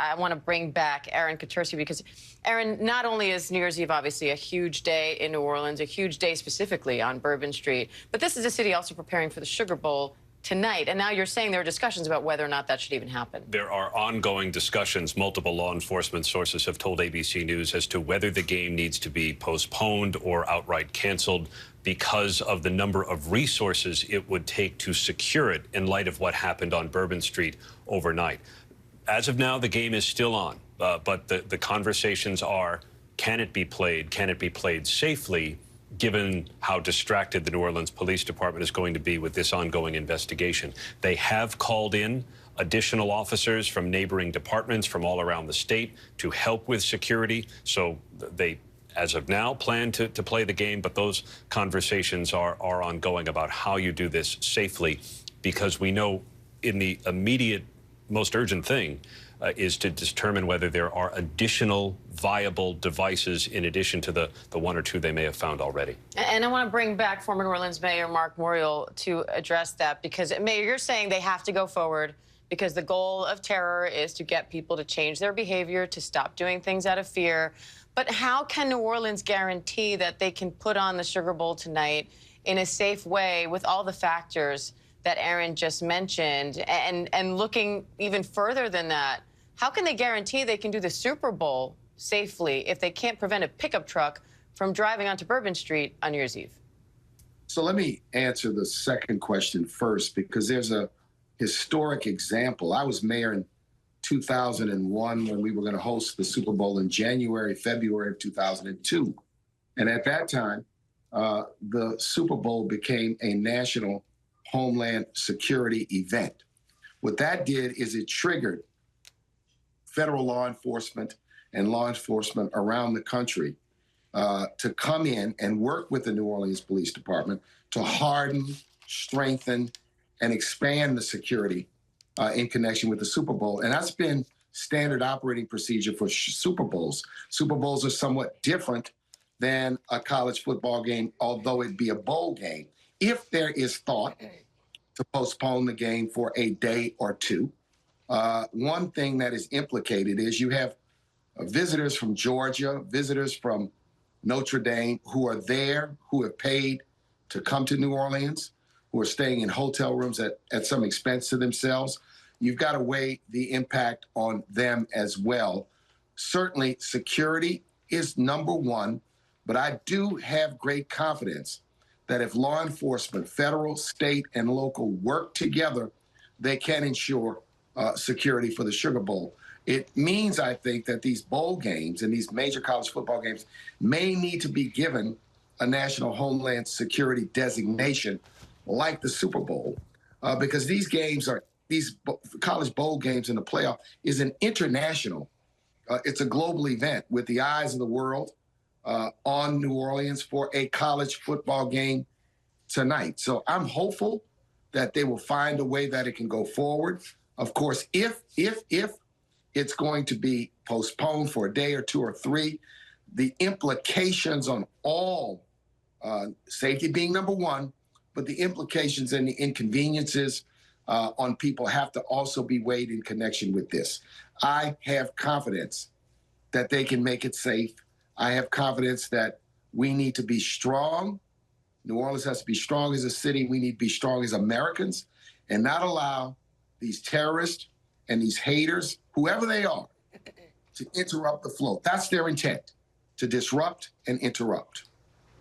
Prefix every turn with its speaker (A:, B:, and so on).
A: I want to bring back Aaron Katersky because, Aaron, not only is New Year's Eve obviously a huge day in New Orleans, a huge day specifically on Bourbon Street, but this is a city also preparing for the Sugar Bowl tonight. And now you're saying there are discussions about whether or not that should even happen.
B: There are ongoing discussions. Multiple law enforcement sources have told ABC News as to whether the game needs to be postponed or outright canceled because of the number of resources it would take to secure it in light of what happened on Bourbon Street overnight. As of now, the game is still on, but the conversations are, can it be played? Can it be played safely, given how distracted the New Orleans Police Department is going to be with this ongoing investigation? They have called in additional officers from neighboring departments from all around the state to help with security. So they, as of now, plan to play the game, but those conversations are ongoing about how you do this safely, because we know in the immediate, most urgent thing is to determine whether there are additional viable devices in addition to the one or two they may have found already.
A: And I want to bring back former New Orleans Mayor Marc Morial to address that, because, Mayor, you're saying they have to go forward because the goal of terror is to get people to change their behavior, to stop doing things out of fear. But how can New Orleans guarantee that they can put on the Sugar Bowl tonight in a safe way with all the factors that Aaron just mentioned? And looking even further than that, how can they guarantee they can do the Super Bowl safely if they can't prevent a pickup truck from driving onto Bourbon Street on New Year's Eve?
C: So let me answer the second question first, because there's a historic example. I was mayor in 2001 when we were going to host the Super Bowl in January, February of 2002. And at that time, the Super Bowl became a national homeland security event. What that did is it triggered federal law enforcement and law enforcement around the country to come in and work with the New Orleans Police Department to harden, strengthen, and expand the security in connection with the Super Bowl. And that's been standard operating procedure for Super Bowls. Super Bowls are somewhat different than a college football game, although it be a bowl game. If there is thought to postpone the game for a day or two, one thing that is implicated is you have visitors from Georgia, visitors from Notre Dame who are there, who have paid to come to New Orleans, who are staying in hotel rooms at some expense to themselves. You've got to weigh the impact on them as well. Certainly, security is number one, but I do have great confidence that if law enforcement, federal, state, and local work together, they can ensure security for the Sugar Bowl. It means, I think, that these bowl games and these major college football games may need to be given a national homeland security designation like the Super Bowl, because these games are, these college bowl games in the playoff is an international, it's a global event with the eyes of the world on New Orleans for a college football game tonight. So I'm hopeful that they will find a way that it can go forward. Of course, if it's going to be postponed for a day or two or three, the implications on all, safety being number one, but the implications and the inconveniences on people have to also be weighed in connection with this. I have confidence that they can make it safe. I have confidence that we need to be strong. New Orleans has to be strong as a city. We need to be strong as Americans and not allow these terrorists and these haters, whoever they are, to interrupt the flow. That's their intent, to disrupt and interrupt.